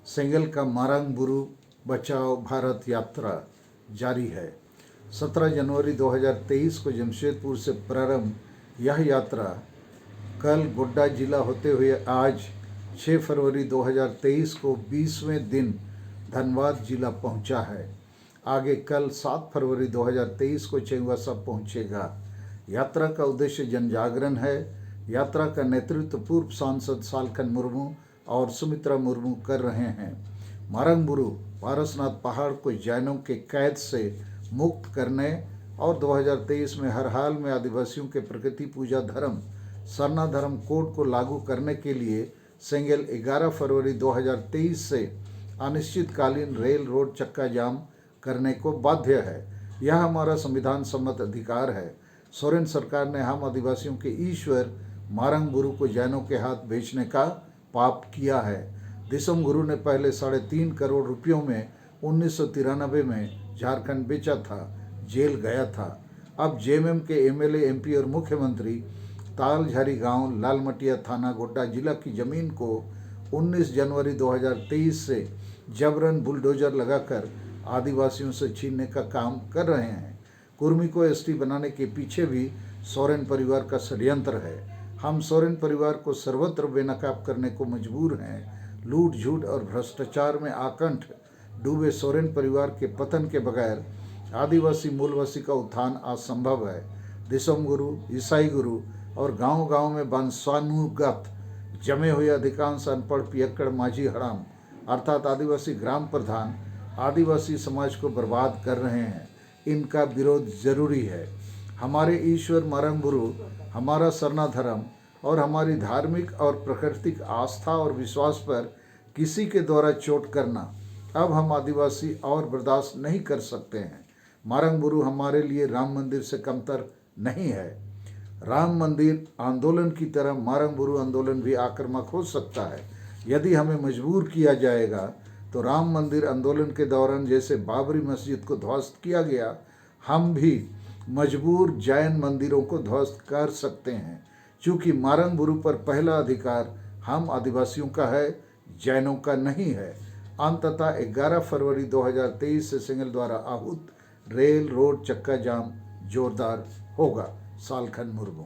सेंगेल का मारंग बुरु बचाओ भारत यात्रा जारी है। 17 जनवरी 2023 को जमशेदपुर से प्रारंभ यह यात्रा कल गोड्डा जिला होते हुए आज 6 फरवरी 2023 को 20वें दिन धनबाद जिला पहुंचा है। आगे कल 7 फरवरी 2023 को चेंगवासा पहुंचेगा। यात्रा का उद्देश्य जन जागरण है। यात्रा का नेतृत्व पूर्व सांसद सालखन मुर्मू और सुमित्रा मुर्मू कर रहे हैं। मारंग बुरु पारसनाथ पहाड़ को जैनों के कैद से मुक्त करने और 2023 में हर हाल में आदिवासियों के प्रकृति पूजा धर्म सरना धर्म कोड को लागू करने के लिए सेंगेल 11 फरवरी 2023 से अनिश्चितकालीन रेल रोड चक्का जाम करने को बाध्य है। यह हमारा संविधान सम्मत अधिकार है। सोरेन सरकार ने हम आदिवासियों के ईश्वर मारंग बुरु को जैनों के हाथ बेचने का पाप किया है। दिसम गुरु ने पहले 3.5 करोड़ रुपयों में 1993 में झारखंड बेचा था, जेल गया था। अब जेएमएम के एमएलए, एमपी और मुख्यमंत्री तालझारी गांव, लालमटिया थाना, गोड्डा जिला की जमीन को 19 जनवरी 2023 से जबरन बुलडोजर लगाकर आदिवासियों से छीनने का काम कर रहे हैं। कुर्मी को एसटी बनाने के पीछे भी सोरेन परिवार का षड्यंत्र है। हम सोरेन परिवार को सर्वत्र बेनकाब करने को मजबूर हैं। लूट झूठ और भ्रष्टाचार में आकंठ डूबे सोरेन परिवार के पतन के बगैर आदिवासी मूलवासी का उत्थान असंभव है। दिसम गुरु, ईसाई गुरु और गांव-गांव में वंशानुगत जमे हुए अधिकांश अनपढ़ पियक्कड़ माझी हराम अर्थात आदिवासी ग्राम प्रधान आदिवासी समाज को बर्बाद कर रहे हैं। इनका विरोध जरूरी है। हमारे ईश्वर मारंग बुरु, हमारा सरना धर्म और हमारी धार्मिक और प्राकृतिक आस्था और विश्वास पर किसी के द्वारा चोट करना अब हम आदिवासी और बर्दाश्त नहीं कर सकते हैं। मारंग बुरु हमारे लिए राम मंदिर से कमतर नहीं है। राम मंदिर आंदोलन की तरह मारंग बुरु आंदोलन भी आक्रामक हो सकता है। यदि हमें मजबूर किया जाएगा तो राम मंदिर आंदोलन के दौरान जैसे बाबरी मस्जिद को ध्वस्त किया गया, हम भी मजबूर जैन मंदिरों को ध्वस्त कर सकते हैं। चूँकि मारंग बुरु पर पहला अधिकार हम आदिवासियों का है, जैनों का नहीं है। अंततः 11 फरवरी 2023 से सेंगेल द्वारा आहूत रेल रोड चक्का जाम जोरदार होगा। सालखन मुर्मू।